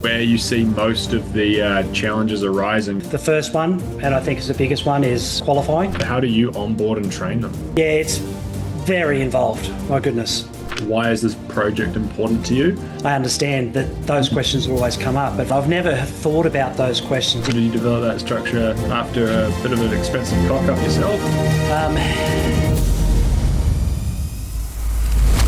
Where you see most of the challenges arising. The first one, and I think is the biggest one, is qualifying. How do you onboard and train them? Yeah, it's very involved. My goodness. Why is this project important to you? I understand that those questions will always come up, but I've never thought about those questions. Did you develop that structure after a bit of an expensive cock-up yourself?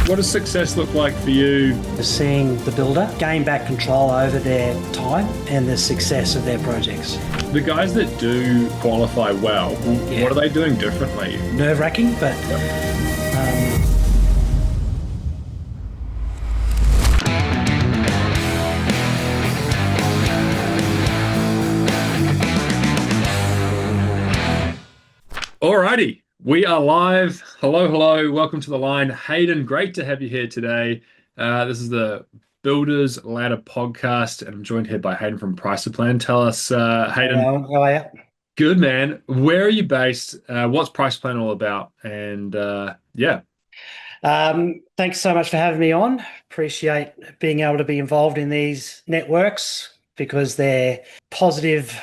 What does success look like for you? Seeing the builder gain back control over their time and the success of their projects. The guys that do qualify well, What are they doing differently? Nerve-wracking, but Alrighty, we are live. Hello, hello. Welcome to the line. Haydn, great to have you here today. This is the Builders Ladder podcast, and I'm joined here by Haydn from Pricer-Plan. Tell us, Haydn. how are you? Good, man. Where are you based? What's Pricer-Plan all about? And yeah. Thanks so much for having me on. Appreciate being able to be involved in these networks because they're positive,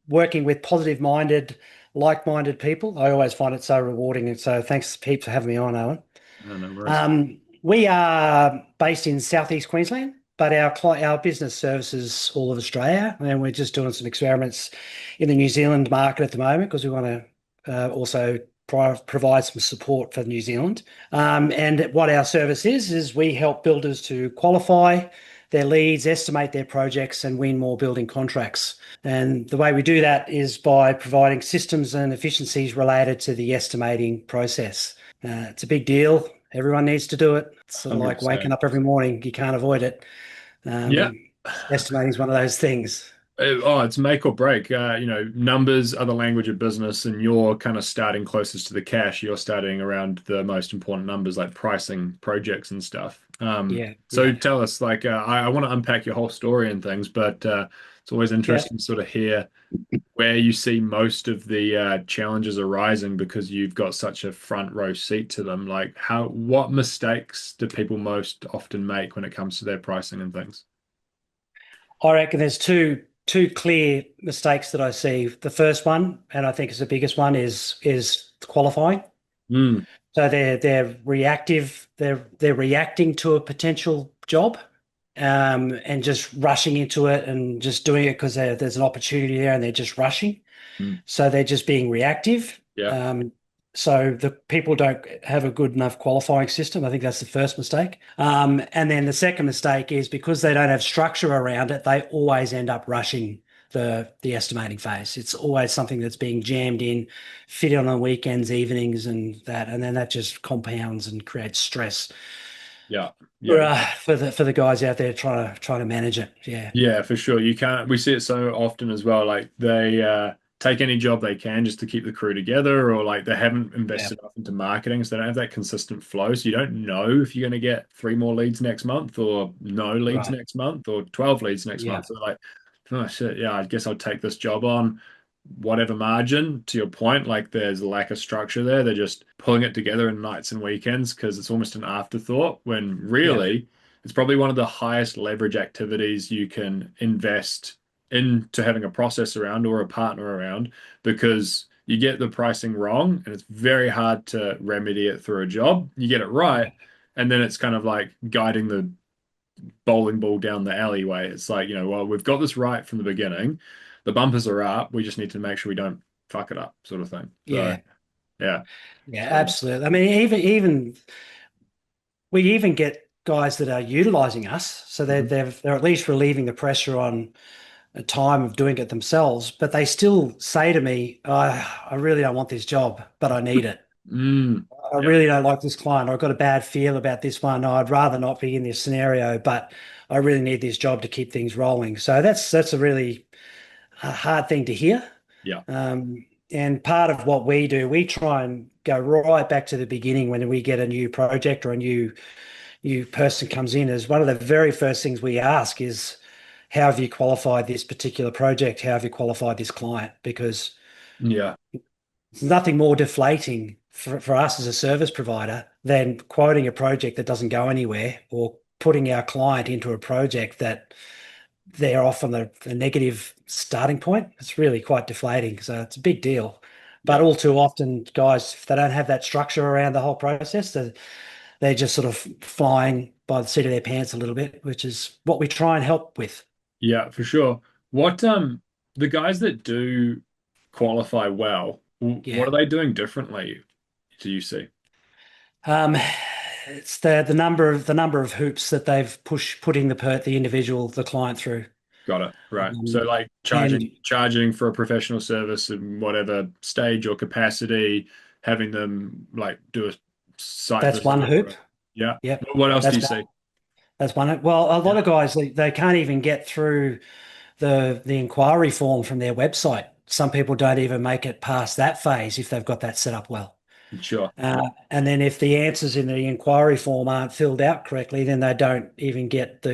working with positive-minded, like-minded people. I always find it so rewarding. And so thanks, Pete, for having me on, Owen. No worries. We are based in Southeast Queensland, but our business services all of Australia, and we're just doing some experiments in the New Zealand market at the moment because we want to also provide some support for New Zealand. And what our service is we help builders to qualify their leads, estimate their projects, and win more building contracts. And the way we do that is by providing systems and efficiencies related to the estimating process. It's a big deal. Everyone needs to do it. It's sort of like 100%. waking up every morning. You can't avoid it. Yeah. Estimating is one of those things. It's make or break. Numbers are the language of business, and you're kind of starting closest to the cash. You're starting around the most important numbers like pricing projects and stuff. So tell us, I want to unpack your whole story and things, but it's always interesting to sort of hear where you see most of the challenges arising because you've got such a front row seat to them. Like what mistakes do people most often make when it comes to their pricing and things? I reckon there's two clear mistakes that I see. The first one, and I think is the biggest one, is qualifying. So they're reactive. They're reacting to a potential job, and just rushing into it and just doing it because there's an opportunity there, and they're just rushing. So they're just being reactive. Yeah. So the people don't have a good enough qualifying system. I think that's the first mistake. And then the second mistake is because they don't have structure around it, they always end up rushing the estimating phase. It's always something that's being jammed in, fit on weekends, evenings, and then that just compounds and creates stress. Yeah. For the guys out there trying to manage it. Yeah, for sure. We see it so often as well. Like they take any job they can just to keep the crew together, or like they haven't invested enough into marketing, so they don't have that consistent flow. So you don't know if you're going to get 3 more leads next month, or no leads next month, or 12 leads next month. So like, oh shit, yeah, I guess I'll take this job on whatever margin. To your point, like there's a lack of structure there. They're just pulling it together in nights and weekends because it's almost an afterthought when really it's probably one of the highest leverage activities you can invest into having a process around or a partner around, because you get the pricing wrong and it's very hard to remedy it through a job. You get it right, and then it's kind of like guiding the bowling ball down the alleyway. It's like, well, we've got this right from the beginning. The bumpers are up. We just need to make sure we don't fuck it up, sort of thing. Yeah. So, yeah, absolutely. I mean, even we even get guys that are utilizing us, so they're at least relieving the pressure on a time of doing it themselves, but they still say to me, I really don't want this job, but I need it. I really don't like this client. I've got a bad feel about this one. I'd rather not be in this scenario, but I really need this job to keep things rolling. So that's a really hard thing to hear. Yeah. And part of what we do, we try and go right back to the beginning when we get a new project or a new person comes in. Is one of the very first things we ask is, how have you qualified this particular project? How have you qualified this client? Because there's nothing more deflating for us as a service provider than quoting a project that doesn't go anywhere, or putting our client into a project that they're off on a negative starting point. It's really quite deflating. So it's a big deal. But Yeah. all too often, guys, if they don't have that structure around the whole process, they're just sort of flying by the seat of their pants a little bit, which is what we try and help with. Yeah, for sure. What the guys that do qualify well, what Yeah. are they doing differently, do you see? Um, it's the number of hoops that they've putting the individual, the client through. Got it. Right. So Um, like and charging for a professional service in whatever stage or capacity, having them like do a site that's visit one or hoop. yeah. Yep. What else do That's you one. see? That's one. Well, a Yeah. lot of guys they can't even get through the inquiry form from their website. Some people don't even make it past that phase if they've got that set up well. Sure. And then if the answers in the inquiry form aren't filled out correctly, then they don't even get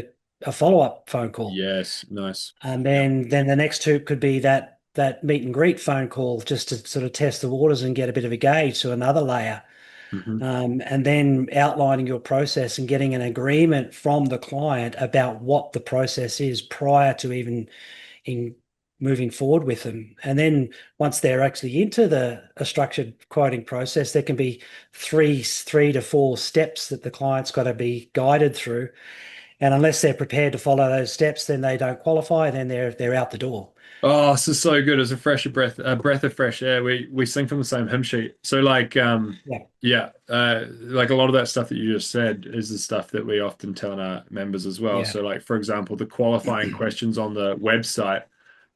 a follow-up phone call. Yes. Nice. And Yeah. then the next hoop could be that meet and greet phone call just to sort of test the waters and get a bit of a gauge to another layer. Hmm. And then outlining your process and getting an agreement from the client about what the process is prior to even in moving forward with them. And then once they're actually into a structured quoting process, there can be three to four steps that the client's got to be guided through. And unless they're prepared to follow those steps, then they don't qualify. Then they're out the door. Oh, this is so good. It's a breath of fresh air. We sing from the same hymn sheet. So Yeah, yeah, like a lot of that stuff that you just said is the stuff that we often tell our members as well. yeah, So like for example, the qualifying questions on the website,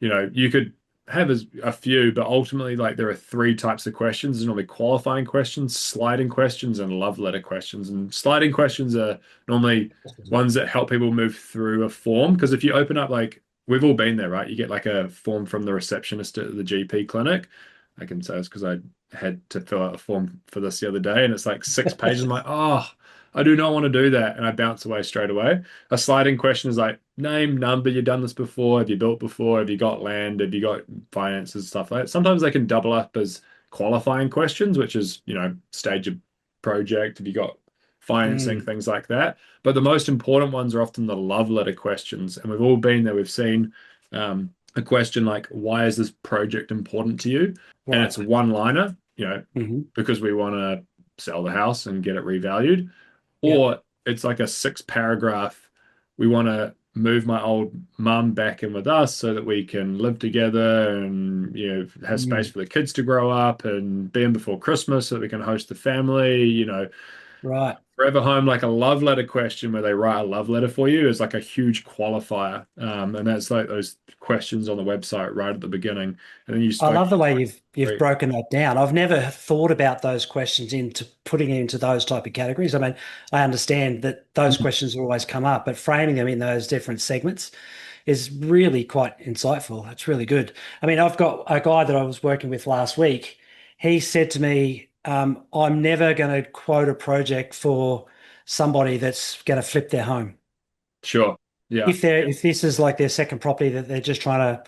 you could have a few, but ultimately like there are three types of questions. There's normally qualifying questions, sliding questions, and love letter questions. And sliding questions are normally ones that help people move through a form. Because if you open up like we've all been there, right? You get like a form from the receptionist at the GP clinic. I can say this because I had to fill out a form for this the other day, and it's like 6 pages. I'm like, oh, I do not want to do that, and I bounce away straight away. A sliding question is like name, number. You've done this before. Have you built before? Have you got land? Have you got finances? Stuff like that. Sometimes they can double up as qualifying questions, which is stage of project. Have you got financing? mm, Things like that. But the most important ones are often the love letter questions. And we've all been there. We've seen a question like, why is this project important to you? And right. it's a one-liner, Hmm. because we want to sell the house and get it revalued. Yep. Or it's like a six-paragraph, we want to move my old mum back in with us so that we can live together and have space Mm, for the kids to grow up and be in before Christmas so that we can host the family, right. Forever Home, like a love letter question where they write a love letter for you is like a huge qualifier. And that's like those questions on the website right at the beginning. And then you I spoke. love the way you've Great. broken that down. I've never thought about those questions into putting it into those type of categories. I mean, I understand that those Mm. questions will always come up, but framing them in those different segments is really quite insightful. It's really good. I mean, I've got a guy that I was working with last week. He said to me, I'm never going to quote a project for somebody that's going to flip their home. Sure. Yeah. If this is like their second property that they're just trying to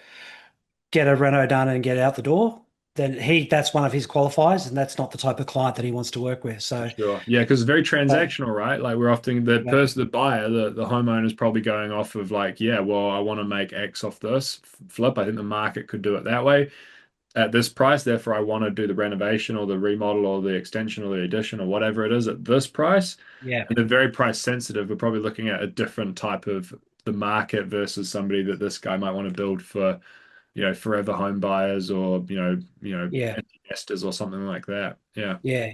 get a reno done and get out the door, then that's one of his qualifiers, and that's not the type of client that he wants to work with. For So, sure. Yeah, because it's very uh, transactional, right? Like we're often yeah, the buyer, the homeowner is probably going off of like, yeah, well, I want to make X off this flip. I think the market could do it that way at this price. Therefore, I want to do the renovation or the remodel or the extension or the addition or whatever it is at this price. yeah, And they're very price sensitive. We're probably looking at a different type of the market versus somebody that this guy might want to build for, forever home buyers or, yeah, empty nesters or something like that. Yeah. yeah,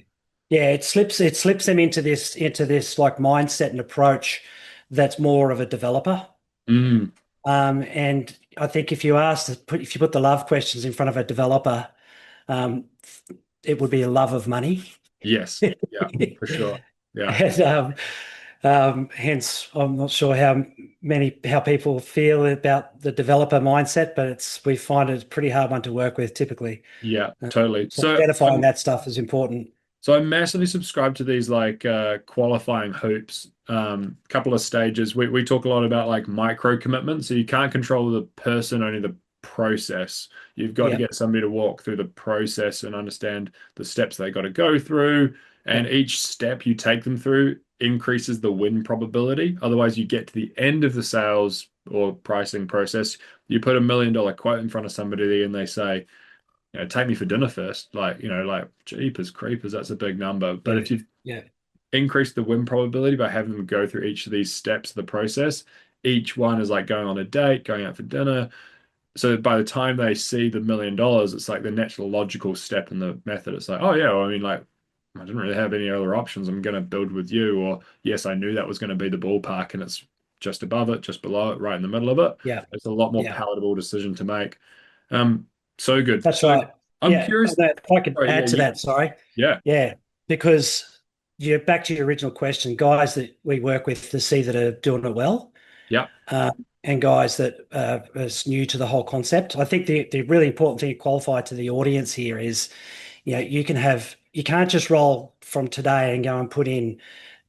yeah. It slips them into this like mindset and approach that's more of a developer. Mm, And I think if you put the love questions in front of a developer, um, it would be a love of money. yes. Yeah, for sure. Yeah. And, hence, I'm not sure how people feel about the developer mindset, but we find it a pretty hard one to work with typically. Yeah, totally. So identifying that stuff is important. So I massively subscribe to these like qualifying hoops. Couple of stages. We talk a lot about like micro commitments. So you can't control the person, only the process. You've got to Yeah, get somebody to walk through the process and understand the steps they got to go through. yeah, And each step you take them through increases the win probability. Otherwise, you get to the end of the sales or pricing process, you put $1 million quote in front of somebody and they say, take me for dinner first. Like, like jeepers creepers, that's a big number. But Yeah. if you've Yeah. increased the win probability by having them go through each of these steps of the process, each one is like going on a date, going out for dinner. So by the time they see the $1 million, it's like the natural logical step in the method. It's like, oh yeah, well, I mean, like I didn't really have any other options. I'm going to build with you, or yes, I knew that was going to be the ballpark, and it's just above it, just below it, right in the middle of it. Yeah. It's a lot more Yeah. palatable decision to make. Um, so good. That's So right. I'm Yeah. curious. If I could Oh yeah, add to you. that, sorry. Yeah, Yeah. Because you're back to your original question, guys that we work with to see that are doing it well, yeah, and guys that are new to the whole concept. I think the really important thing to qualify to the audience here is, you can't just roll from today and go and put in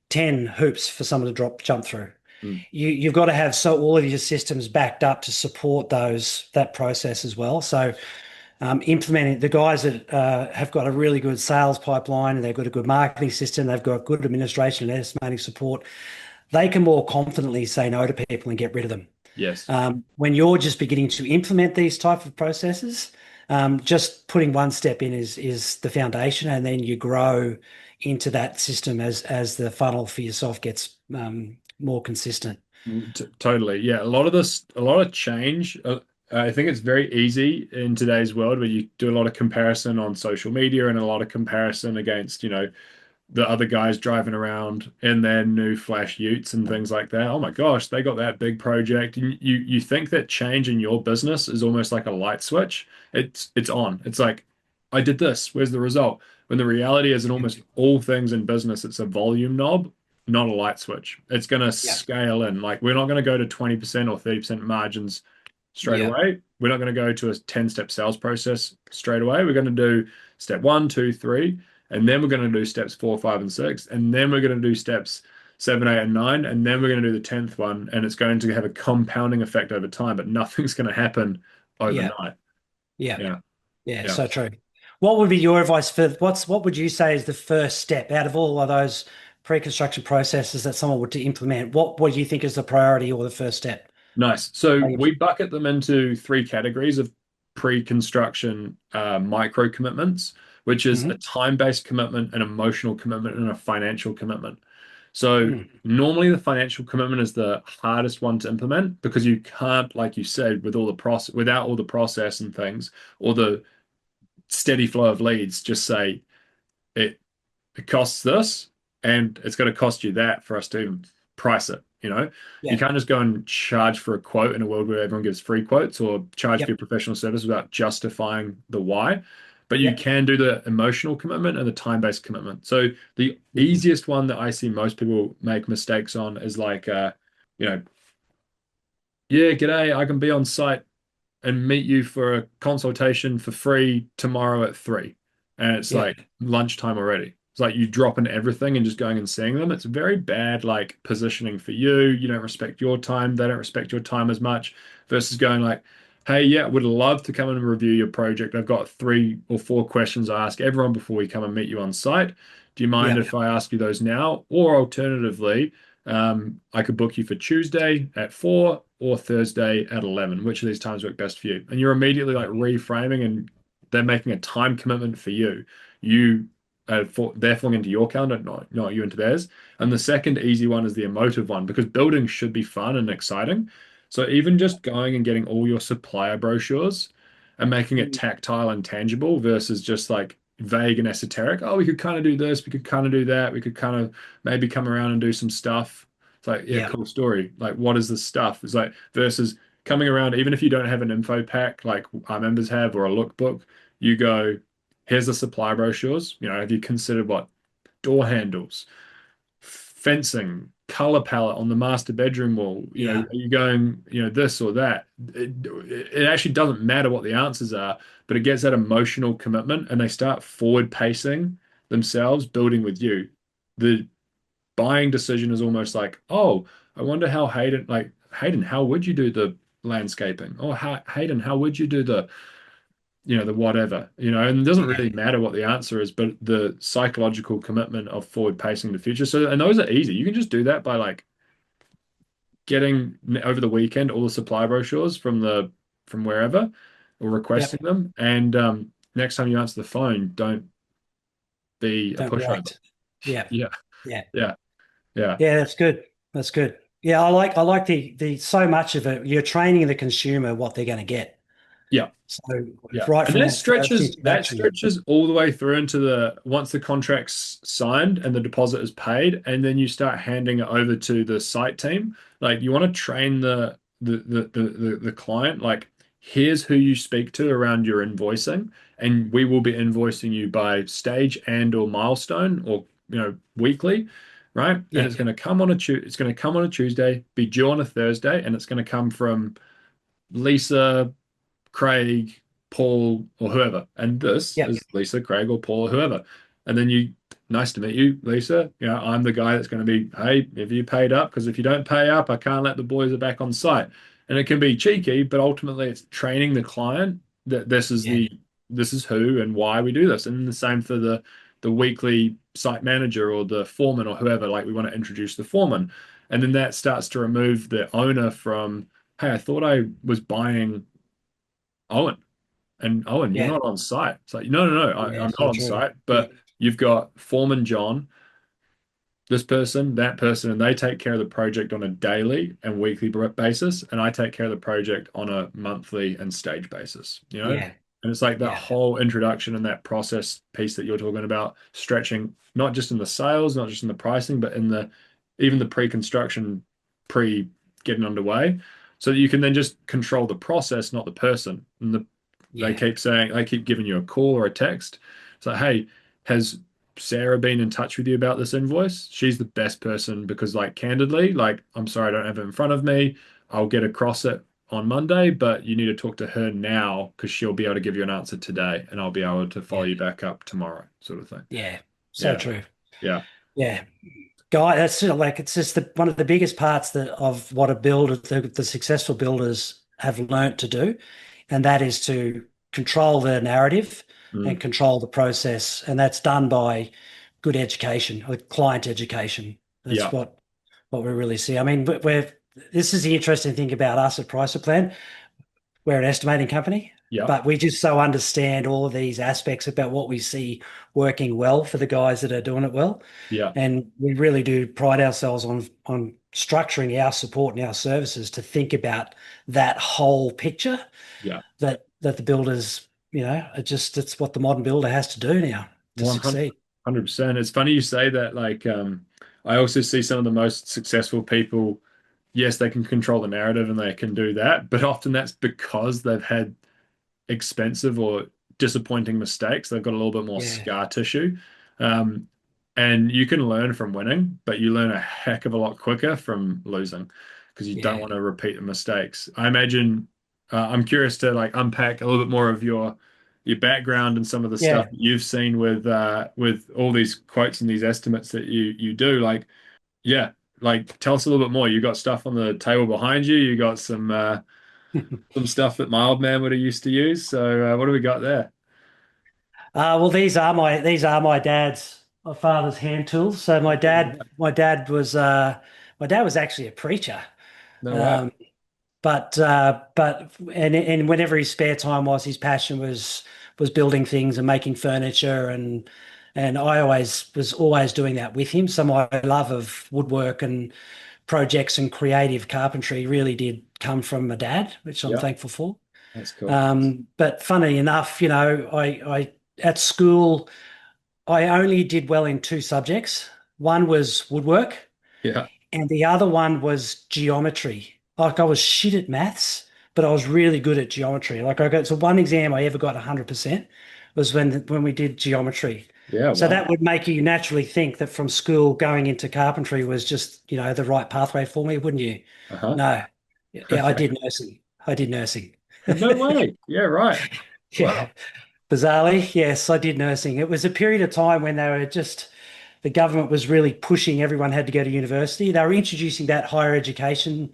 10 hoops for someone to jump through. mm, You've got to have all of your systems backed up to support that process as well. So implementing the guys that have got a really good sales pipeline and they've got a good marketing system, they've got good administration and estimating support, they can more confidently say no to people and get rid of them. yes. When you're just beginning to implement these type of processes, just putting one step in is the foundation, and then you grow into that system as the funnel for yourself gets more consistent. Totally. Yeah. A lot of change. I think it's very easy in today's world where you do a lot of comparison on social media and a lot of comparison against, the other guys driving around in their new flash utes and things like that. Oh my gosh, they got that big project. And you think that change in your business is almost like a light switch. It's on. It's like, I did this. Where's the result? When the reality is in Yeah. almost all things in business, it's a volume knob, not a light switch. It's going to Yeah. scale in. Like we're not going to go to 20% or 30% margins straight Yeah. away. We're not going to go to a 10-step sales process straight away. We're going to do step one, two, three. And then we're going to do steps four, five, and six. And then we're going to do steps seven, eight, and nine. And then we're going to do the 10th one. And it's going to have a compounding effect over time, but nothing's going to happen Yeah. overnight. Yeah. Yeah. Yeah. Yeah. So true. What would be your advice for what would you say is the first step out of all of those pre-construction processes that someone would to implement? What do you think is the priority or the first step? Nice. So we bucket them into three categories of pre-construction micro commitments, which is a Mm-hmm. time-based commitment, an emotional commitment, and a financial commitment. So Mm. normally the financial commitment is the hardest one to implement because you can't, like you said, with all the process, without all the process and things, or the steady flow of leads, just say it it costs this and it's going to cost you that for us to even price it. You Yeah. can't just go and charge for a quote in a world where everyone gives free quotes or charge for your Yep. professional service without justifying the why. But you Yep. can do the emotional commitment and the time-based commitment. So the Mhm. easiest one that I see most people make mistakes on is like, you know, yeah, g'day, I can be on site and meet you for a consultation for free tomorrow at 3. And it's Yeah. like lunchtime already. It's like you dropping everything and just going and seeing them. It's very bad, like positioning for you. You don't respect your time. They don't respect your time as much versus going like, hey, yeah, would love to come and review your project. I've got 3 or 4 questions I ask everyone before we come and meet you on site. Do you mind Yeah. if I ask you those now? Or alternatively, I could book you for Tuesday at 4 or Thursday at 11. Which of these times work best for you? And you're immediately like reframing and they're making a time commitment for you. You they're falling into your calendar, not you into theirs. And the second easy one is the emotive one because building should be fun and exciting. So even just going and getting all your supplier brochures and making it Mm. tactile and tangible versus just like vague and esoteric. Oh, we could kind of do this, we could kind of do that, we could kind of maybe come around and do some stuff. It's like, yeah, Yeah. cool story. Like, what is this stuff? It's like versus coming around, even if you don't have an info pack like our members have or a lookbook, you go, here's the supply brochures. Have you considered what door handles, fencing, color palette on the master bedroom wall? Yeah. Are you going, this or that? It actually doesn't matter what the answers are, but it gets that emotional commitment and they start forward pacing themselves, building with you. The buying decision is almost like, oh, I wonder how Hayden, how would you do the landscaping? Oh, Hayden, how would you do the the whatever, and it doesn't Yeah. really matter what the answer is, but the psychological commitment of forward pacing the future. So, and those are easy. You can just do that by like getting over the weekend all the supply brochures from wherever or requesting Yep. them. And next time you answer the phone, don't be a Don't pushover. react. Yeah. Yeah, Yeah. yeah, yeah, Yeah, that's good. That's good. Yeah, I like the so much of it. You're training the consumer what they're going to get. yeah. So Yeah. right And from that first that interaction. stretches all the way through into the once the contract's signed and the deposit is paid, and then you start handing it over to the site team. Like you want to train the client, like here's who you speak to around your invoicing, and we will be invoicing you by stage and or milestone or weekly, right? And Yeah. it's going to come on a Tuesday, be due on a Thursday, and it's going to come from Lisa, Craig, Paul, or whoever. And this Yep. is Lisa, Craig, or Paul, or whoever. And then nice to meet you, Lisa. I'm the guy that's going to be, hey, have you paid up? Because if you don't pay up, I can't let the boys are back on site. And it can be cheeky, but ultimately it's training the client that Yeah. this is who and why we do this. And the same for the weekly site manager or the foreman or whoever. Like we want to introduce the foreman. And then that starts to remove the owner from, hey, I thought I was buying Owen. And Owen, you're Yeah. not on site. It's like, no, no, no, Yeah. I'm not So on true. site, Yeah. but you've got Foreman John, this person, that person, and they take care of the project on a daily and weekly basis, and I take care of the project on a monthly and stage basis. Yeah. And it's like that Yeah. whole introduction and that process piece that you're talking about, stretching not just in the sales, not just in the pricing, but in the even the pre-construction, pre getting underway, so that you can then just control the process, not the person. And they Yeah. keep saying, they keep giving you a call or a text. It's like, hey, has Sarah been in touch with you about this invoice? She's the best person because, like, candidly, like, I'm sorry, I don't have it in front of me. I'll get across it on Monday, but you need to talk to her now because she'll be able to give you an answer today and I'll be able to follow Yeah. you back up tomorrow, sort of thing. Yeah. So Yeah. true. Yeah. Yeah. Guy, that's sort of like it's just one of the biggest parts that of what a builder, the successful builders have learnt to do, and that is to control the narrative and Mm. control the process, and that's done by good education, or client education. That's Yeah. what we really see. I mean, we're this is the interesting thing about us at Pricer Plan. We're an estimating company, Yeah. but we just so understand all of these aspects about what we see working well for the guys that are doing it well. Yeah. And we really do pride ourselves on structuring our support and our services to think about that whole picture Yeah. that the builders, it's what the modern builder has to do now to 100%. It's funny you say that. Like, I also see some of the most successful people, yes, they can control the narrative and they can do that, but often that's because they've had expensive or disappointing mistakes. They've got a little bit more Yeah, scar tissue. Um, and you can learn from winning, but you learn a heck of a lot quicker from losing because you don't yeah, want to repeat the mistakes. I imagine, I'm curious to like unpack a little bit more of your background and some of the stuff yeah. that you've seen with all these quotes and these estimates that you do. Like, yeah, like tell us a little bit more. You got stuff on the table behind you. You got some stuff that my old man would have used to use. So what do we got there? Well, these are my dad's, my father's hand tools. So my Oh, dad, right. my dad was actually a preacher. No way. Um, but whenever his spare time was, his passion was building things and making furniture, and I was always doing that with him. So my love of woodwork and projects and creative carpentry really did come from my dad, which I'm Yeah, thankful for. that's cool. But funny enough, I at school I only did well in two subjects. One was woodwork, Yeah, and the other one was geometry. Like I was shit at maths, but I was really good at geometry. Like I got so one exam I ever got 100% was when we did geometry. yeah. So Wow. that would make you naturally think that from school going into carpentry was just, the right pathway for me, wouldn't you? Uh-huh. No. Yeah, I Okay. did nursing. I did nursing. No way. Yeah, right. Yeah. Wow. Bizarrely, yes, I did nursing. It was a period of time when the government was really pushing everyone had to go to university. They were introducing that higher education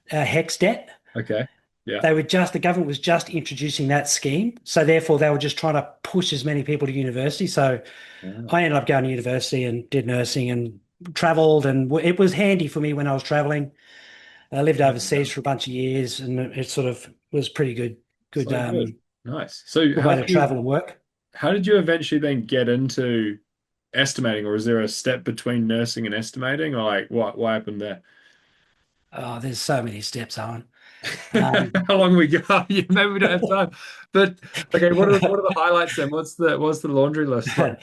HEX debt. Okay. Yeah. The government was just introducing that scheme. So therefore they were just trying to push as many people to university. So Yeah. I ended up going to university and did nursing and traveled, and it was handy for me when I was traveling. I lived Yeah. overseas for a bunch of years, and it sort of was pretty good, So good. Nice. So good way to travel and work. how did you eventually then get into estimating, or is there a step between nursing and estimating, or like what happened there? Oh, there's so many steps, Owen. Um, How long we go? Yeah, maybe we don't have time. But okay, what are the highlights then? What's the laundry list like?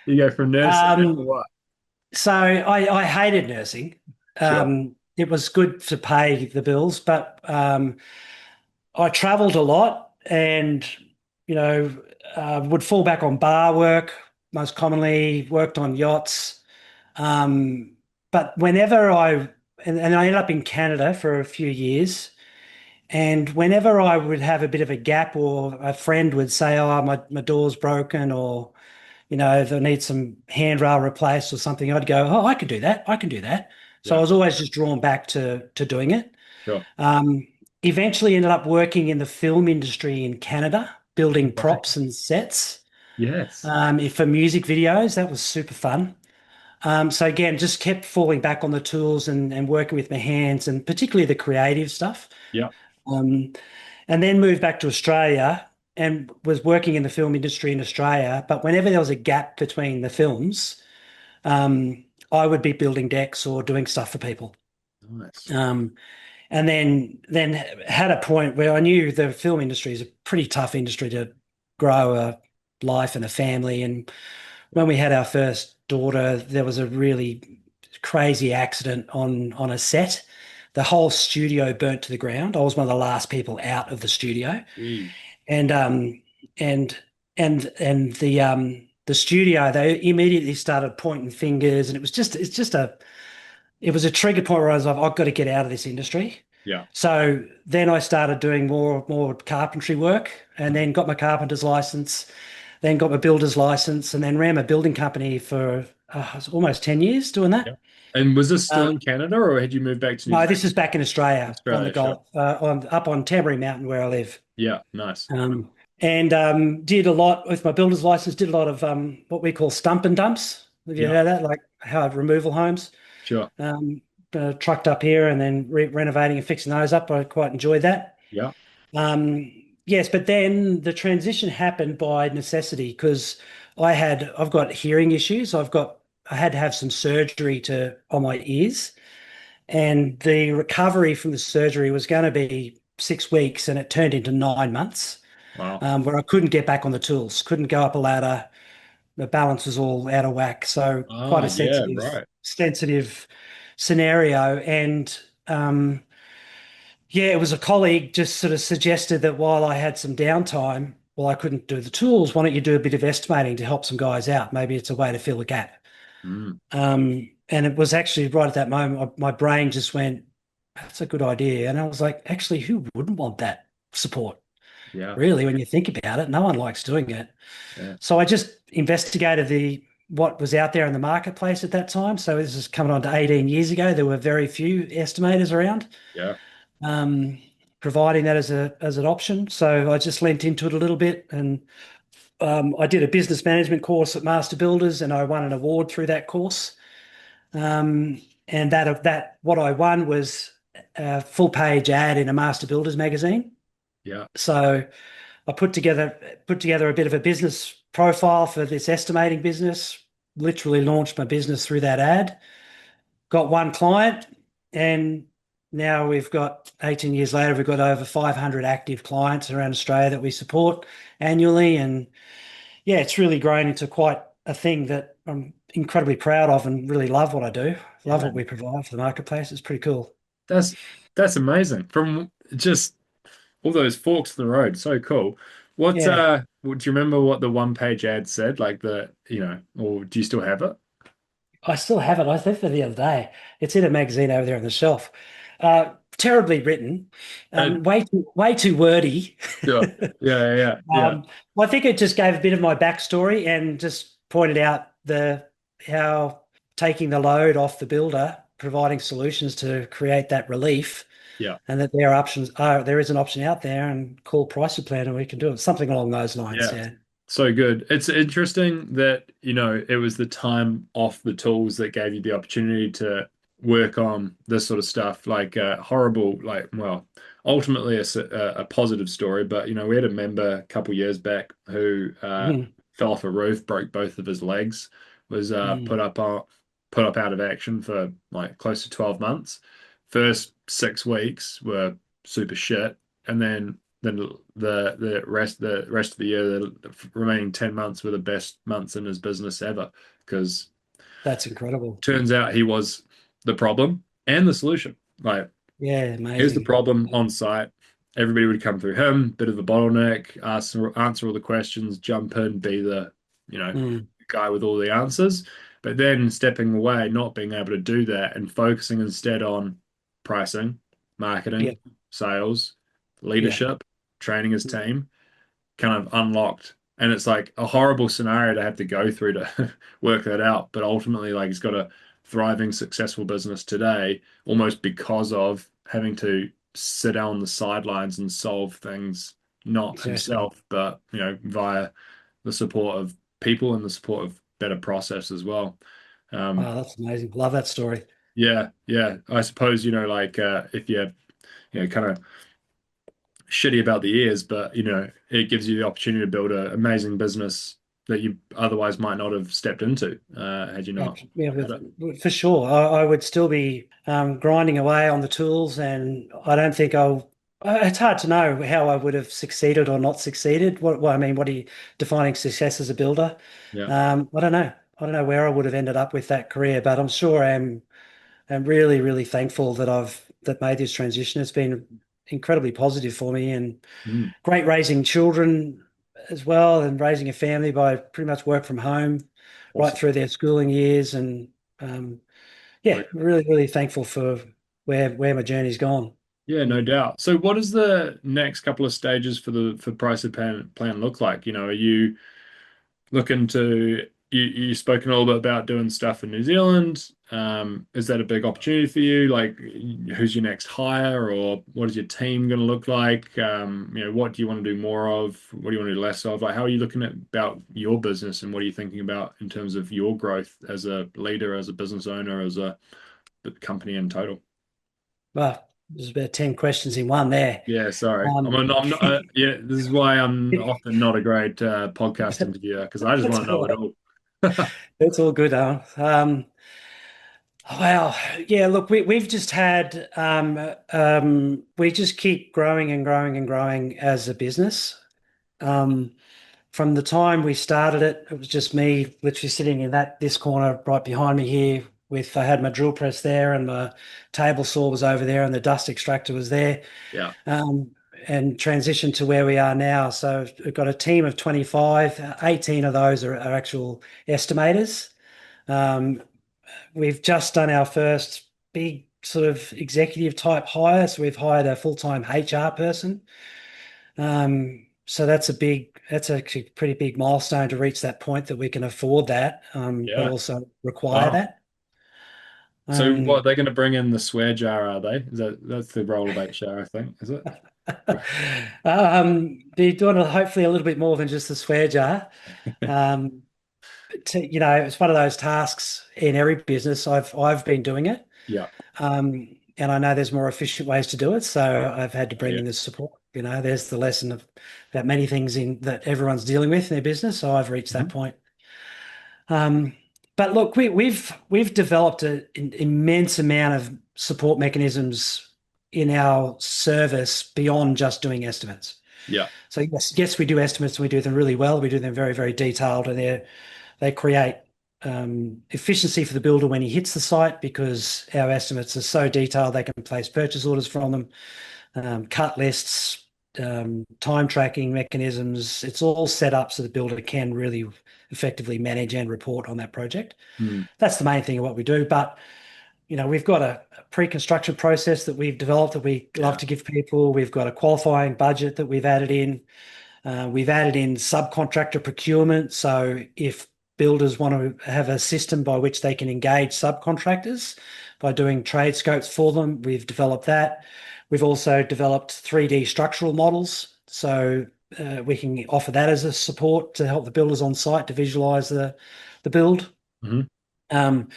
You go from nursing then to um, what? so I hated nursing. Sure. It was good to pay the bills, but I traveled a lot and, you know, would fall back on bar work, most commonly worked on yachts. Um, but and I ended up in Canada for a few years. And whenever I would have a bit of a gap or a friend would say, oh, my door's broken or, they need some handrail replaced or something, I'd go, oh, I can do that. I can do that. So I Yeah. was always just drawn back to doing it. Sure. Um, Eventually ended up working in the film industry in Canada, building Right. props and sets Yes. for music videos. That was super fun. So again, just kept falling back on the tools and working with my hands and particularly the creative stuff. Yeah. Um, and then moved back to Australia and was working in the film industry in Australia. But whenever there was a gap between the films, I would be building decks or doing stuff for people. Nice. Um, and then had a point where I knew the film industry is a pretty tough industry to grow a life and a family. And when we had our first daughter, there was a really crazy accident on a set. The whole studio burnt to the ground. I was one of the last people out of the studio, Gee. and and and the studio, they immediately started pointing fingers, and it was a trigger point where I was like, I've got to get out of this industry. Yeah. So then I started doing more carpentry work, and Nice. then got my carpenter's license, then got my builder's license, and then ran a building company for almost 10 years doing Yeah. that. And was this still in Um, Canada, or had you moved back to New no, Zealand? this is back in Australia on the Australia, sure. Gulf, up on Tambury Mountain where I live. Yeah, nice. And did a lot with my builder's license, did a lot of what we call stump and dumps. Have you Yeah, heard of that? Like how removal homes, sure. um, trucked up here and then renovating and fixing those up. I quite enjoyed that. Yeah, Um, yes, but then the transition happened by necessity because I've got hearing issues. I had to have some surgery on my ears, and the recovery from the surgery was going to be 6 weeks, and it turned into 9 months, wow. where I couldn't get back on the tools, couldn't go up a ladder. The balance was all out of whack. So quite Ah, a yeah, right. sensitive scenario, and yeah, it was a colleague just sort of suggested that while I had some downtime, well, I couldn't do the tools. Why don't you do a bit of estimating to help some guys out? Maybe it's a way to fill a gap. Mm, And it was actually right at that moment, my brain just went, that's a good idea. And I was like, actually, who wouldn't want that support? yeah, Really, when you think about it, no one likes doing it. yeah, So I just investigated what was out there in the marketplace at that time. So this is coming on to 18 years ago. There were very few estimators around, yeah, um, providing that as an option. So I just lent into it a little bit, and I did a business management course at Master Builders, and I won an award through that course. And that what I won was a full page ad in a Master Builders magazine. yeah, So I put together a bit of a business profile for this estimating business. Literally launched my business through that ad. Got one client, and now we've got 18 years later, we've got over 500 active clients around Australia that we support annually. And yeah, it's really grown into quite a thing that I'm incredibly proud of and really love what I do. Love yeah. what we provide for the marketplace. It's pretty cool. That's that's amazing. From just all those forks in the road, so cool. Yeah, Do you remember what the one page ad said? Like or do you still have it? I still have it. I think for the other day. It's in a magazine over there on the shelf. Terribly written, And way too wordy. yeah, yeah, yeah, yeah, Well, I think it just gave a bit of my backstory and just pointed out the how taking the load off the builder, providing solutions to create that relief. Yeah. and that there is an option out there, and call price your plan and we can do it. Something along those lines. Yeah. Yeah. So good. It's interesting that, it was the time off the tools that gave you the opportunity to work on this sort of stuff, like horrible, like, well, ultimately a positive story, but, we had a member a couple years back who Mm, fell off a roof, broke both of his legs, was mm. put up out of action for like close to 12 months. First 6 weeks were super shit, and then the rest of the year, the remaining 10 months were the best months in his business ever, because That's incredible. turns out he was the problem and the solution. Like, Yeah, here's the amazing. problem on site. Everybody would come through him, bit of a bottleneck, answer all the questions, jump in, be the, Mm, guy with all the answers. But then stepping away, not being able to do that, and focusing instead on pricing, yeah, marketing, sales, yeah, leadership, training his team, kind of unlocked. And it's like a horrible scenario to have to go through to work that out. But ultimately, like, he's got a thriving, successful business today, almost because of having to sit on the sidelines and solve things, not exactly. himself, but, via the support of people and the support of better process as well. Um, Oh, that's amazing. Love that story. yeah, yeah. I suppose, like, if you're, kind of shitty about the ears, but it gives you the opportunity to build an amazing business that you otherwise might not have stepped into, had you not Yeah, had it. for sure. I would still be grinding away on the tools, and I don't think I'll. It's hard to know how I would have succeeded or not succeeded. I mean, what are you defining success as a builder? Yeah. I don't know. I don't know where I would have ended up with that career, but I'm sure I'm really, really thankful that I've made this transition. It's been incredibly positive for me, and Mm, great raising children as well, and raising a family by pretty much work from home right awesome. through their schooling years. And yeah, really, really thankful for where my journey's gone. Yeah, no Mm. doubt. So what does the next couple of stages for price of plan look like? Are you looking to you've spoken a little bit about doing stuff in New Zealand. Is that a big opportunity for you? Like, who's your next hire, or what is your team going to look like? What do you want to do more of? What do you want to do less of? Like, how are you looking at about your business, and what are you thinking about in terms of your growth as a leader, as a business owner, as a company in total? Well, there's about 10 questions in one there. Yeah, sorry. Um, I'm not. Yeah, this is why I'm often not a great podcast interviewer, because I just that's want to know all it right. all. That's all good, Alan. Well, yeah, look, we've just had, we just keep growing and growing and growing as a business. Um, from the time we started it, it was just me literally sitting in this corner right behind me here I had my drill press there and my table saw was over there and the dust extractor was there, Yeah, um, and transitioned to where we are now. So we've got a team of 25, 18 of those are actual estimators. Um, we've just done our first big sort of executive type hire. So we've hired a full-time HR person. So that's actually a pretty big milestone to reach that point that we can afford that, but yeah. also require Wow. that. So what, Um, they're going to bring in the swear jar, are they? That's the role of HR, I think, is it? they're doing hopefully a little bit more than just the swear jar. Um, it's one of those tasks in every business. I've been doing it, Yeah. and I know there's more efficient ways to do it. So I've had to Oh, bring yeah. in the support. There's the lesson of that many things in that everyone's dealing with in their business. So I've reached that Mhm. point. Um, but look, we've developed an immense amount of support mechanisms in our service beyond just doing estimates. Yeah. So yes, we do estimates and we do them really well. We do them very, very detailed, and they create efficiency for the builder when he hits the site because our estimates are so detailed they can place purchase orders from them, cut lists, time tracking mechanisms. It's all set up so the builder can really effectively manage and report on that project. Mm. That's the main thing of what we do. But we've got a pre-construction process that we've developed that we love Yeah. to give people. We've got a qualifying budget that we've added in. We've added in subcontractor procurement. So if builders want to have a system by which they can engage subcontractors by doing trade scopes for them, we've developed that. We've also developed 3D structural models, so we can offer that as a support to help the builders on site to visualize the build. Hmm. Um,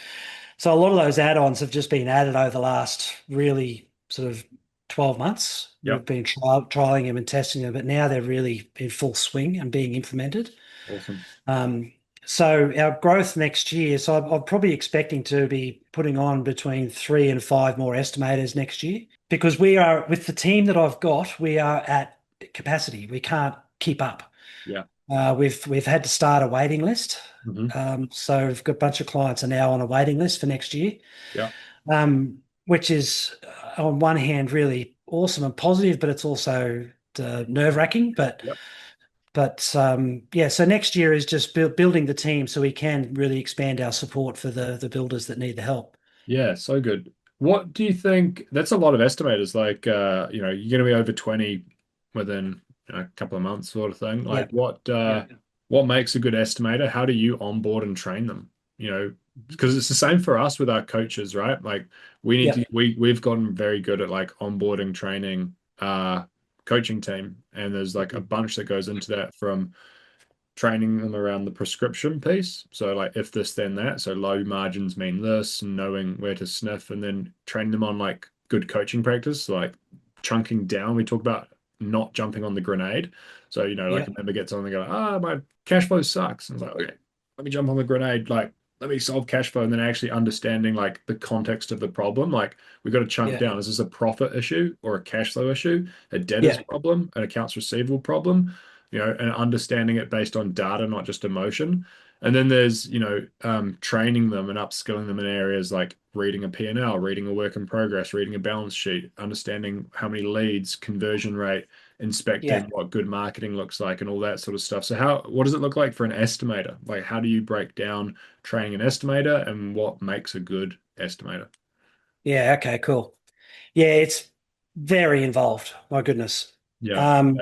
so a lot of those add-ons have just been added over the last really sort of 12 months. Yep. We've been trialing them and testing them, but now they're really in full swing and being implemented. Awesome. Um, so our growth next year, so I'm probably expecting to be putting on between 3 and 5 more estimators next year because we are, with the team that I've got, we are at capacity. We can't keep up. Yeah. We've had to start a waiting list. Hmm. So we've got a bunch of clients are now on a waiting list for next year, Yeah. which is on one hand really awesome and positive, but it's also nerve-wracking. Yep. Yeah, so next year is just building the team so we can really expand our support for the builders that need the help. Yeah, so good. What do you think? That's a lot of estimators. Like, you're going to be over 20 within a couple of months, sort of thing. Yeah, Like, yeah, what makes a good estimator? How do you onboard and train them? Because it's the same for us with our coaches, right? Like, yeah, we've gotten very good at like onboarding, training, coaching team, and there's like a bunch that goes into that from training them around the prescription piece. So like if this, then that. So low margins mean this, and knowing where to sniff, and then training them on like good coaching practice, so, like chunking down. We talk about not jumping on the grenade. So, like yeah, a member gets on and go, my cash flow sucks. And it's like, okay, let me jump on the grenade. Like, let me solve cash flow. And then actually understanding like the context of the problem. Like we got to chunk yeah, down. Is this a profit issue or a cash flow issue, a debtors yeah, problem, an accounts receivable problem? And understanding it based on data, not just emotion. And then there's, training them and upskilling them in areas like reading a P&L, reading a work in progress, reading a balance sheet, understanding how many leads, conversion rate, yeah. inspecting what good marketing looks like and all that sort of stuff. So what does it look like for an estimator? Like how do you break down training an estimator and what makes a good estimator? Yeah, okay, cool. Yeah, it's very involved. My goodness. Yeah. Um,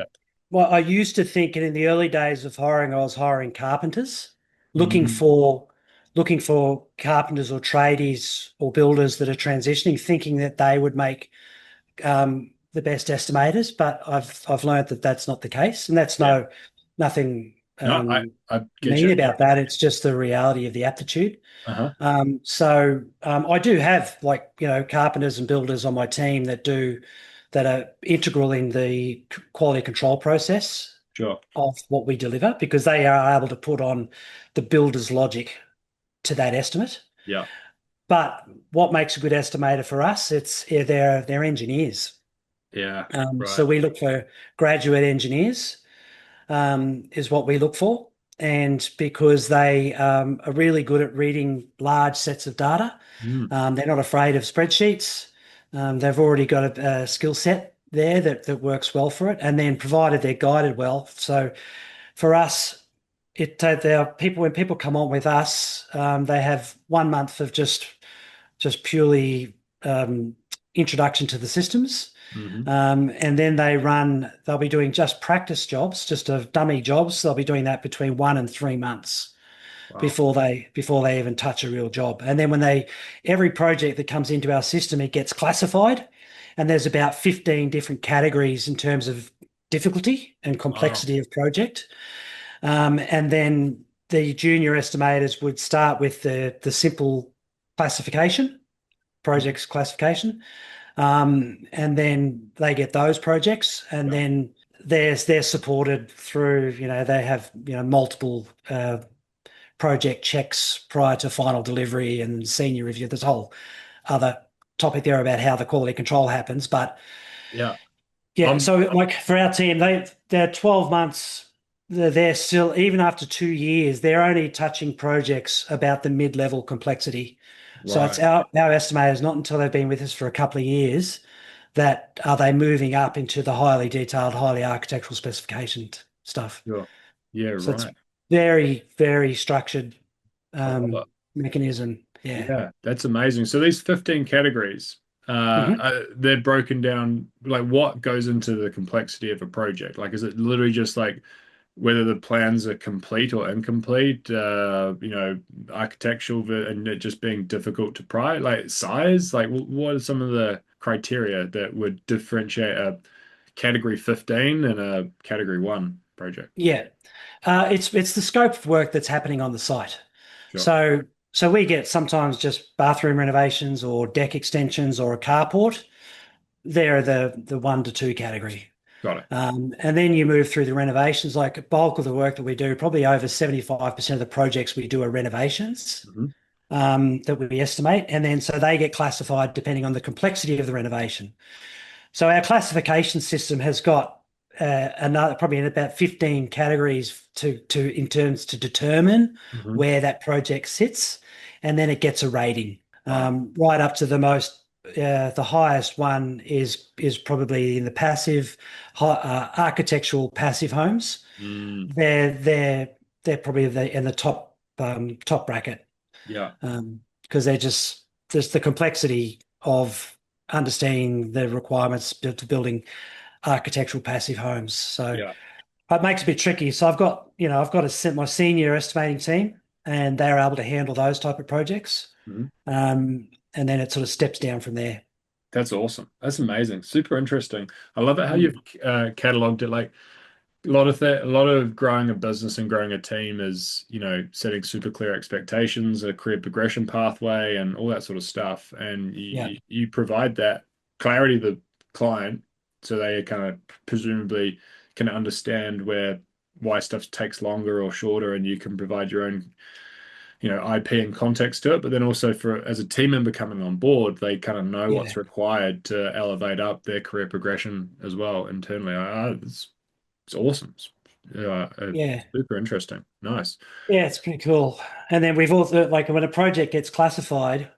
well, I used to think in the early days of hiring, I was hiring carpenters, looking Mhm. for looking for carpenters or tradies or builders that are transitioning, thinking that they would make the best estimators. But I've learned that that's not the case, and that's Yeah. nothing No, I get mean you. about that. It's just the reality of the aptitude. Uh-huh. I do have like, carpenters and builders on my team that are integral in the quality control process Sure. of what we deliver because they are able to put on the builder's logic to that estimate. Yeah. But what makes a good estimator for us, they're engineers. Yeah. So Right. we look for graduate engineers is what we look for. And because they are really good at reading large sets of data, Mm. they're not afraid of spreadsheets. They've already got a skill set there that works well for it. And then provided they're guided well. So for us, when people come on with us, they have 1 month of just purely introduction to the systems. Hmm. And then they'll be doing just practice jobs, just of dummy jobs. They'll be doing that between 1 and 3 months Wow. before they even touch a real job. And then every project that comes into our system, it gets classified. And there's about 15 different categories in terms of difficulty and Wow. complexity of project. And then the junior estimators would start with the simple classification, Mhm. projects classification. And then they get those projects, and Yeah. then they're supported through, they have, multiple project checks prior to final delivery and senior review. There's a whole other topic there about how the quality control happens. But Yeah. yeah, Um, so like for our team, they're 12 months. They're still, even after 2 years, they're only touching projects about the mid-level complexity. So it's right. our estimators, not until they've been with us for a couple of years, that are they moving up into the highly detailed, highly architectural specification stuff. Sure. Yeah, So it's right. very, very structured I love it. mechanism. Yeah. Yeah, that's amazing. So these 15 categories, Hmm. they're broken down, like what goes into the complexity of a project? Like, is it literally just like whether the plans are complete or incomplete, architectural and it just being difficult to pry, like size? Like, what are some of the criteria that would differentiate a category 15 and a category 1 project? Yeah. It's the scope of work that's happening on the site. Sure. So so we get sometimes just bathroom renovations or deck extensions or a carport. They're the 1 to 2 category. Got it. And then you move through the renovations, like a bulk of the work that we do, probably over 75% of the projects we do are renovations Hmm. that we estimate. And then so they get classified depending on the complexity of the renovation. So our classification system has got another probably in about 15 categories to in terms to determine Hmm. where that project sits, and then it gets a rating Wow. right up to the highest one is probably in the architectural passive homes. Mm, They're probably in the top bracket yeah. because they're just the complexity of understanding the requirements to building architectural passive homes. So Yeah. it makes it a bit tricky. So I've got to set my senior estimating team, and they're able to handle those type of projects. Mhm. And then it sort of steps down from there. That's awesome. That's amazing. Super interesting. I love it how you've Mm. cataloged it. Like a lot of growing a business and growing a team is, setting super clear expectations, a clear progression pathway, and all that sort of stuff. And Yeah, you provide that clarity to the client so they kind of presumably can understand why stuff takes longer or shorter, and you can provide your own IP and context to it, but then also for as a team member coming on board, they kind of know yeah, what's required to elevate up their career progression as well internally. It's awesome. yeah. Super interesting. Nice. Yeah, it's pretty cool. And then we've also, like, when a project gets classified,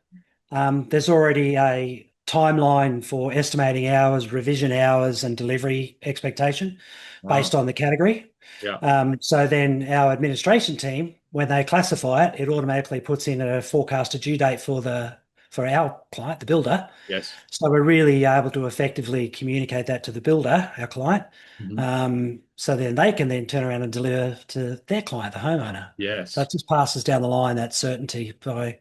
there's already a timeline for estimating hours, revision hours, and delivery expectation Wow. based on the category. Yeah. So then our administration team, when they classify it, it automatically puts in a forecasted due date for our client, the builder. Yes. So we're really able to effectively communicate that to the builder, our client. Hmm. So then they can then turn around and deliver to their client, the homeowner. So Yes. it just passes down the line that certainty by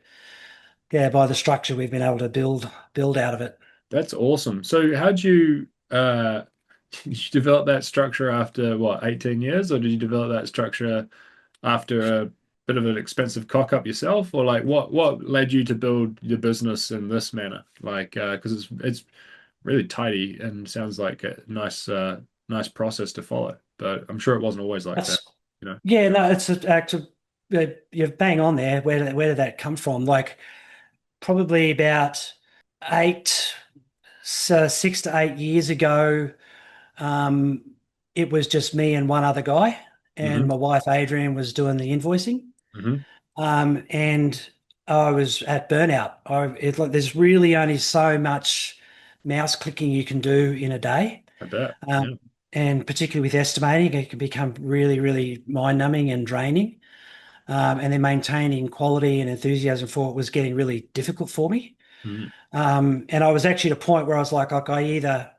the structure we've been able to build out of it. That's awesome. So how'd you did you develop that structure after what, 18 years, or did you develop that structure after a bit of an expensive cock up yourself, or like what led you to build your business in this manner? Like, because it's really tidy and sounds like a nice process to follow. But I'm sure it wasn't always like that, That's you know. Yeah, no, it's you're bang on there. Where did that come from? Like probably about eight, 6 to 8 years ago. Um, it was just me and one other guy, and Hmm. my wife Adrian was doing the invoicing. Hmm. And I was at burnout. Like there's really only so much mouse clicking you can do in a day. I bet. Yeah. Um, and particularly with estimating, it can become really, really mind-numbing and draining. And then maintaining quality and enthusiasm for it was getting really difficult for me. Mhm. And I was actually at a point where I was like, I either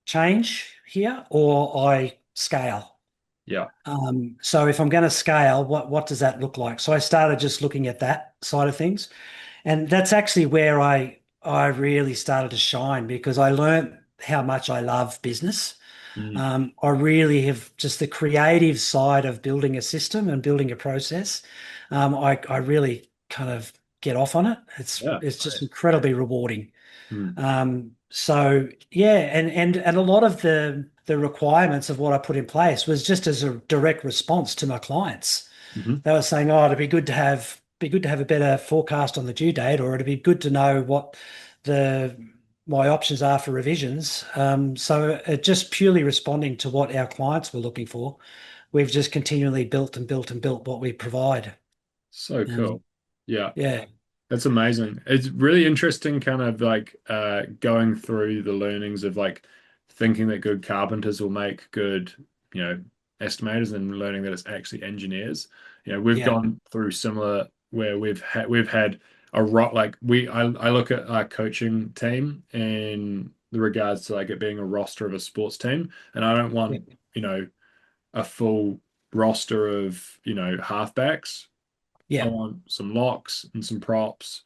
change here or I scale. Yeah. So if I'm going to scale, what does that look like? So I started just looking at that side of things, and that's actually where I really started to shine because I learned how much I love business. Mm. I really have just the creative side of building a system and building a process. I really kind of get off on it. Yeah. It's just Nice. incredibly rewarding. Mm. So yeah, and a lot of the requirements of what I put in place was just as a direct response to my clients. Hmm. They were saying, "Oh, it'd be good to have a better forecast on the due date, or it'd be good to know what the my options are for revisions." So it just purely responding to what our clients were looking for. We've just continually built and built and built what we provide. So And cool. Yeah. yeah, That's amazing. It's really interesting, kind of like going through the learnings of like thinking that good carpenters will make good, you know, estimators, and learning that it's actually engineers. We've yeah, gone through similar where we've had a rot like I look at our coaching team in the regards to like it being a roster of a sports team, and I don't yeah, want, you know, a full roster of, halfbacks. I yeah, want some locks and some props.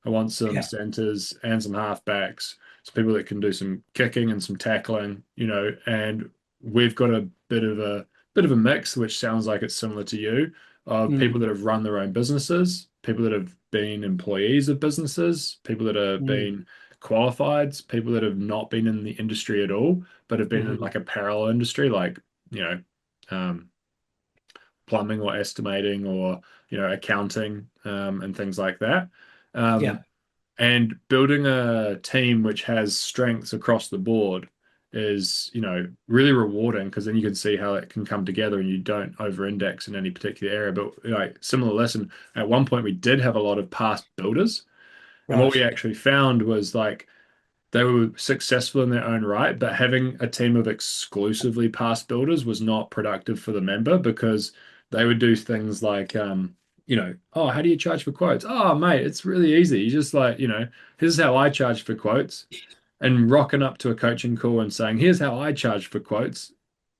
I want some yeah, centers and some halfbacks. some people that can do some kicking and some tackling, and we've got a bit of a mix, which sounds like it's similar to you, of people Mm, that have run their own businesses, people that have been employees of businesses, people that have mm, been qualified, people that have not been in the industry at all, but have been in mhm. like a parallel industry, like, um, plumbing or estimating or, accounting, and things like that. Yeah, And building a team which has strengths across the board is, really rewarding because then you can see how it can come together and you don't over-index in any particular area. But like similar lesson, at one point we did have a lot of past builders, and what we right. actually found was like they were successful in their own right, but having a team of exclusively past builders was not productive for the member because they would do things like, oh, how do you charge for quotes? Oh, mate, it's really easy. You just like, here's how I charge for quotes. And rocking up to a coaching call and saying, here's how I charge for quotes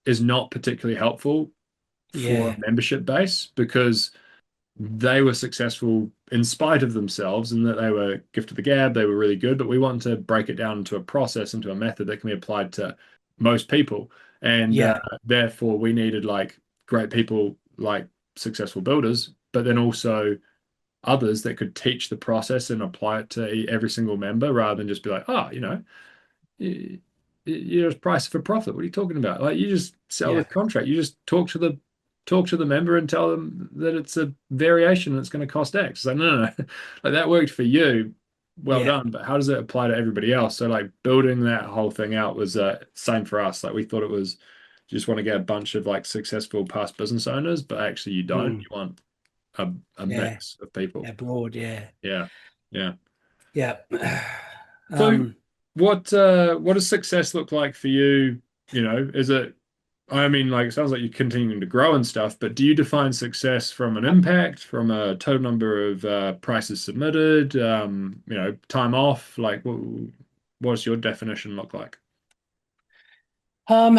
is not particularly helpful for a Yeah, membership base because they were successful in spite of themselves and that they were gift of the gab, they were really good, but we want to break it down into a process, into a method that can be applied to most people. And yeah, therefore, we needed like great people, like successful builders, but then also others that could teach the process and apply it to every single member rather than just be like, oh, you just price for profit. What are you talking about? Like you just sell the yeah, contract. You just talk to the member and tell them that it's a variation and it's going to cost X. It's like no, no, no. Like that worked for you. Well yeah, done, but how does it apply to everybody else? So like building that whole thing out was same for us. Like we thought it was you just want to get a bunch of like successful past business owners, but actually you don't. mm, You want a yeah, mix of people. yeah, broad, yeah, Yeah. Yeah. yeah. So Um, what does success look like for you? Is it I mean, like it sounds like you're continuing to grow and stuff, but do you define success from an impact, from a total number of prices submitted, time off? Like what does your definition look like? um,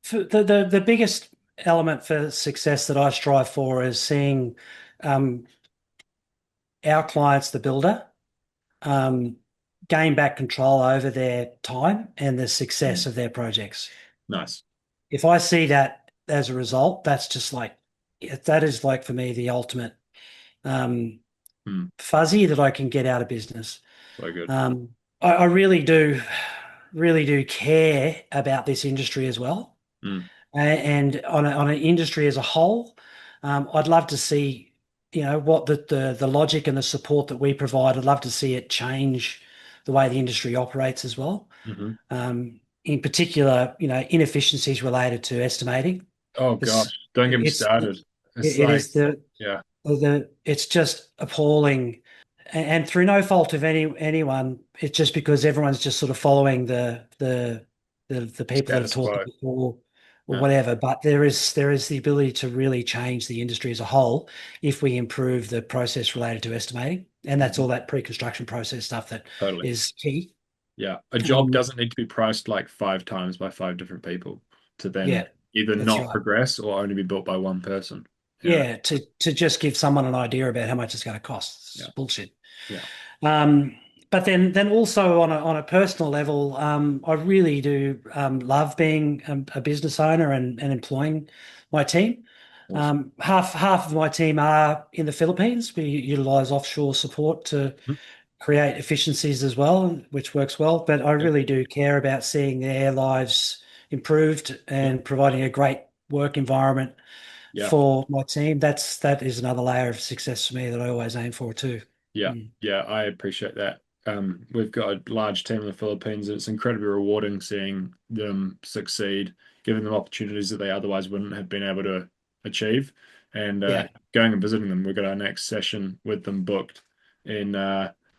for the biggest element for success that I strive for is seeing um, our clients, the builder, um, gain back control over their time and the success Mm, of their projects. nice. If I see that as a result, that's just like that is like for me the ultimate um, Mm, fuzzy that I can get out of business. so good. I really do care about this industry as well. Mm, And on an industry as a whole, I'd love to see, what the logic and the support that we provide. I'd love to see it change the way the industry operates as well. hmm In particular, inefficiencies related to estimating. Oh It's gosh, don't get me it's started. It's it like, is the yeah, it's just appalling, and through no fault of anyone. It's just because everyone's just sort of following the people that have status taught them quo. before or Yeah. whatever. But there is the ability to really change the industry as a whole if we improve the process related to estimating, and that's Mhm. all that pre-construction process stuff that Totally. is key. Yeah. A job Um, doesn't need to be priced like five times by five different people to then yeah, either that's not right. progress or only be built by one person. Yeah, to just give someone an idea about how much it's going to cost. It's Yeah. bullshit. Yeah. Um, but then also on a personal level, I really do love being a business owner and employing my team. Awesome. Half of my team are in the Philippines. We utilize offshore support to Mhm. create efficiencies as well, which works well. But I Yep. really do care about seeing their lives improved Yep. and providing a great work environment Yeah. for my team. That is another layer of success for me that I always aim for too. Yeah. Mm. Yeah. I appreciate that. We've got a large team in the Philippines, and it's incredibly rewarding seeing them succeed, giving them opportunities that they otherwise wouldn't have been able to achieve. And Yeah. going and visiting them, we've got our next session with them booked in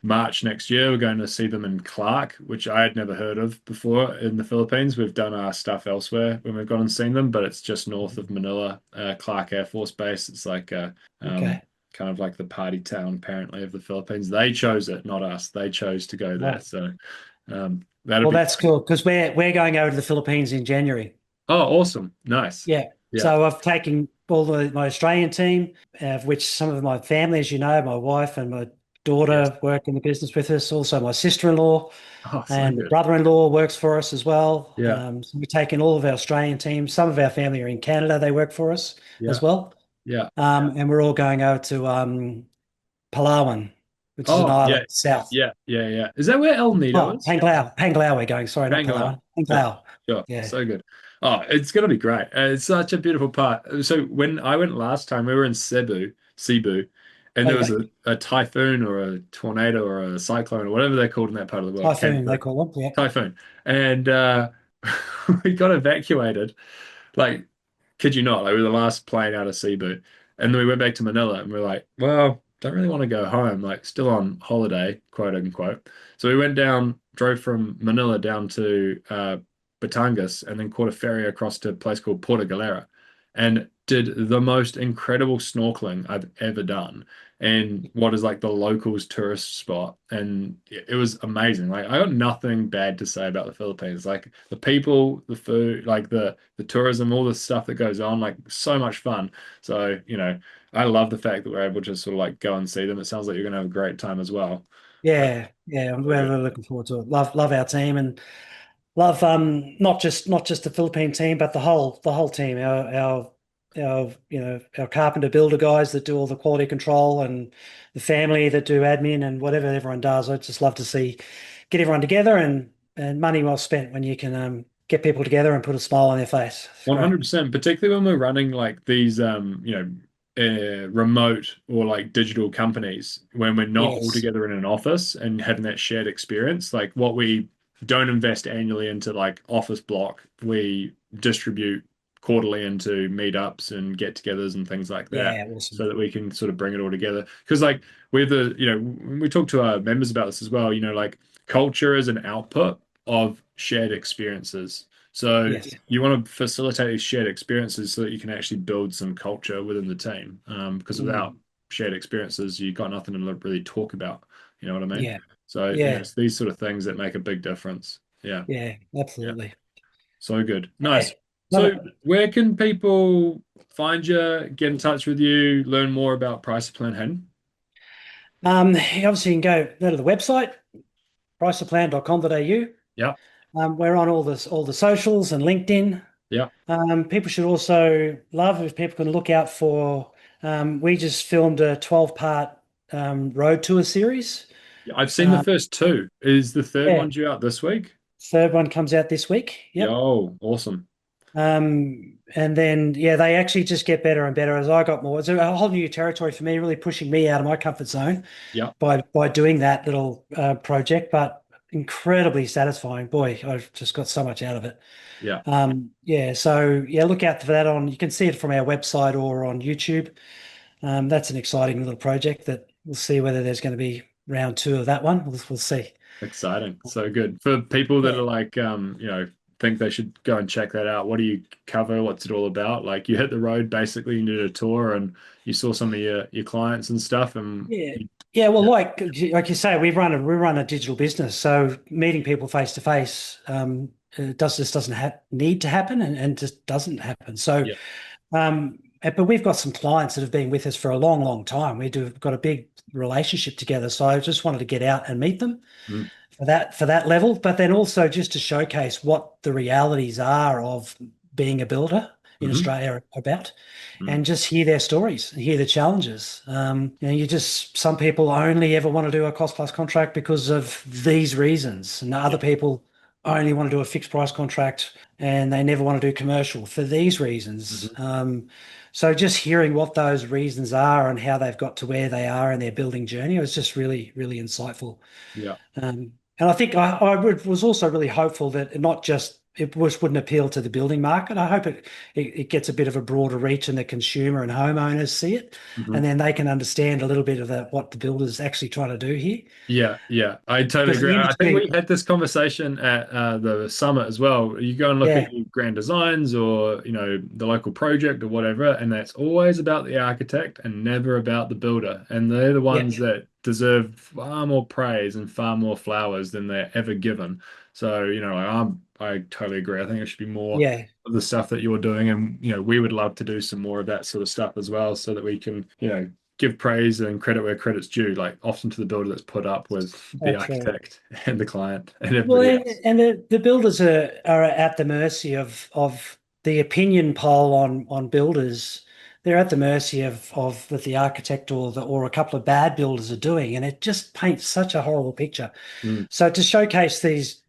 March next year. We're going to see them in Clark, which I had never heard of before in the Philippines. We've done our stuff elsewhere when we've gone and seen them, but it's just north of Manila, Clark Air Force Base. It's like Okay. kind of like the party town apparently of the Philippines. They chose it, not us. They chose to go there. Right. So that'll Well, be that's cool because we're going over to the Philippines in January. oh awesome. Nice. Yeah. Yeah. So I've taken all my Australian team, of which some of my family, as you know, my wife and my Yes. daughter work in the business with us. Also, my sister-in-law Oh, so and good. brother-in-law works for us as well. Yeah. So we take in all of our Australian teams. Some of our family are in Canada. They work for us Yeah. as well. Yeah. And we're all going over to Palawan, which is an Oh, yeah. island south. Yeah. Yeah. Yeah. Is that where El Nido Oh, is? Panglao we're going. Sorry, not Bangor. Palawan. Sure. Panglao. Sure. Yeah. So good. Oh, it's gonna be great. It's such a beautiful part. So when I went last time, we were in Cebu, and there was Okay. a typhoon or a tornado or a cyclone or whatever they're called in that part of the world, came Typhoon, they through. call them. Yeah. Typhoon. And we got evacuated. Like, kid you not, like we were the last plane out of Cebu. And then we went back to Manila and we are like, well, don't really want to go home, like still on holiday, quote unquote. So we went down, drove from Manila down to Batangas and then caught a ferry across to a place called Porto Galera and did the most incredible snorkeling I've ever done in what is like the locals tourist spot. And it was amazing. Like I got nothing bad to say about the Philippines. Like the people, the food, like the tourism, all the stuff that goes on, like so much fun. So, I love the fact that we're able to sort of like go and see them. It sounds like you're gonna have a great time as well. So, Yeah. I'm so good. really looking forward to it. Love our team and love not just the Philippine team, but the whole team. Our our carpenter builder guys that do all the quality control and the family that do admin and whatever everyone does. I just love to see get everyone together and money well spent when you can get people together and put a smile on their face. It's great. 100%, particularly when we're running like these, remote or like digital companies, when we're not all Yes. together in an office and having that shared experience, like what we don't invest annually into like office block, we distribute quarterly into meetups and get-togethers and things like that, Yeah. Awesome. so that we can sort of bring it all together. Because like when we talk to our members about this as well, like culture is an output of shared experiences. So Yes. you want to facilitate these shared experiences so that you can actually build some culture within the team. Because without Mm. shared experiences, you've got nothing to really talk about. You know what I mean? Yeah. So, Yeah. it's these sort of things that make a big difference. Yeah. Yeah. Yeah. Absolutely. So good. Yeah. Nice. Love So it. where can people find you, get in touch with you, learn more about Price Plan Hayden? Obviously, you can go to the website, pricerplan.com.au. Yeah. We're on all the socials and LinkedIn. Yeah. People should also love if people can look out for. We just filmed a 12-part road tour series. I've seen the Um, first two. Is the third yeah, one due out this week? third one comes out this week. Yep. Yo, awesome. And then yeah, they actually just get better and better as I got more. It's a whole new territory for me, really pushing me out of my comfort zone Yeah. by doing that little project, but incredibly satisfying. Boy, I've just got so much out of it. Yeah. Yeah, so yeah, look out for that on. You can see it from our website or on YouTube. That's an exciting little project that we'll see whether there's going to be round two of that one. We'll see. Exciting. So good. For people that Yeah, are like, think they should go and check that out. What do you cover? What's it all about? Like you hit the road basically, you did a tour and you saw some of your clients and stuff and yeah, yeah. Well, yeah. like you say, we run a digital business, so meeting people face to face just doesn't need to happen and just doesn't happen. So, Yeah. but we've got some clients that have been with us for a long, long time. We've got a big relationship together. So I just wanted to get out and meet them Mm, for that level, but then also just to showcase what the realities are of being a builder in hmm Australia about, mm, and just hear their stories, hear the challenges. Some people only ever want to do a cost plus contract because of these reasons, and yeah. other people only want to do a fixed price contract and they never want to do commercial for these reasons. hmm So just hearing what those reasons are and how they've got to where they are in their building journey was just really, really insightful. Yeah. And I think was also really hopeful that it wouldn't appeal to the building market. I hope it gets a bit of a broader reach and the consumer and homeowners see it, hmm and then they can understand a little bit of what the builder's actually trying to do here. Yeah, yeah, I totally Because agree. the I think we industry, had this conversation at the summit as well. You go and look yeah, at your grand designs or, the local project or whatever, and that's always about the architect and never about the builder. And they're the yeah, ones that deserve far more praise and far more flowers than they're ever given. So, I totally agree. I think it should be more yeah, of the stuff that you're doing, and we would love to do some more of that sort of stuff as well, so that we can, give praise and credit where credit's due, like often to the builder that's put up with the That's right. architect and the client and Well, everybody else. and the builders are at the mercy of the opinion poll on builders. They're at the mercy of what the architect or a couple of bad builders are doing, and it just paints such a horrible picture. Mm, So to showcase these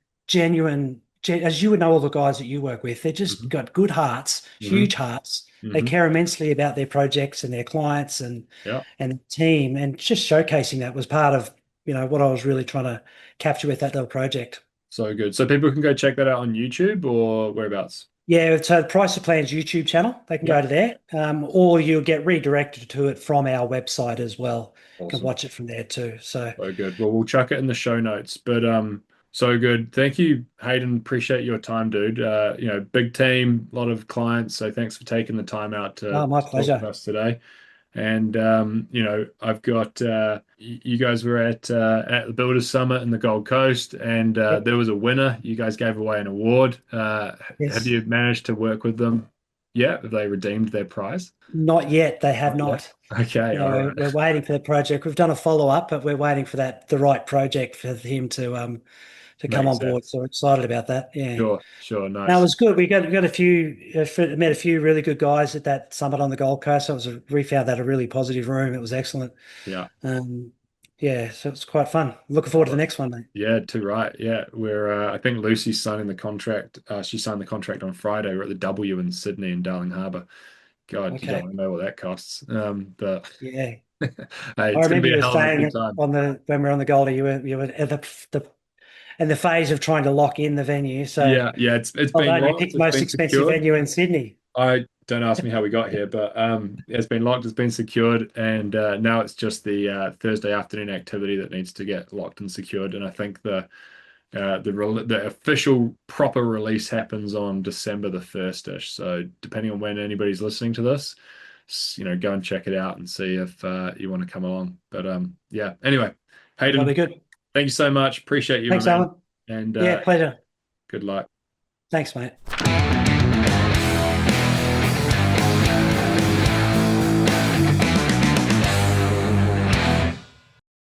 as you would know, all the guys that you work with, they're just hmm got good hearts, hmm huge hearts. They hmm care immensely about their projects and their clients Yeah, and the team, and just showcasing that was part of what I was really trying to capture with that little project. so good. So people can go check that out on YouTube or whereabouts. Yeah, so the Price of Plans YouTube channel, they can Yeah, go to there, or you'll get redirected to it from our website as well. You can awesome. watch it from there too. So, So good. Well, we'll chuck it in the show notes. But so good. Thank you, Hayden. Appreciate your time, dude. Big team, a lot of clients. So thanks for taking the time out oh, my to talk with pleasure. us today. And I've got you guys were at the Builders Summit in the Gold Coast, and Yep. there was a winner. You guys gave away an award. Have Yes. you managed to work with them yet? Have they redeemed their prize? Not yet. They have Not yet. not. Okay, all right. We're waiting for the project. We've done a follow-up, but we're waiting for the right project for him to come Makes on board. sense. So we're excited about that. Yeah. Sure, sure, No, it nice. was good. We got a few, met a few really good guys at that summit on the Gold Coast. So we found that a really positive room. It was excellent. Yeah. Um, yeah, so it's quite fun. Looking forward to Love the it. next one, mate. Yeah, too right. Yeah, I think Lucy's signing the contract. She signed the contract on Friday. We're at the W in Sydney in Darling Harbour. God, you don't Okay. want to know what that costs. But Yeah. hey, I it's going to remember be you a were hell of a saying good that time. on the when we were on the Goldie, you were at the phase of trying to lock in the venue. So Yeah, yeah, it's well been done. You locked. picked the It's most been expensive secured. venue in Sydney. I don't ask me how we got here, but it's been locked. It's been secured, and now it's just the Thursday afternoon activity that needs to get locked and secured. And I think the official proper release happens on December the 1st-ish. So depending on when anybody's listening to this, go and check it out and see if you want to come along. But yeah. Anyway, That'll be Hayden, good. thank you so much. Appreciate you, my Thanks, man. Owen. And Yeah, pleasure. good luck. Thanks, mate.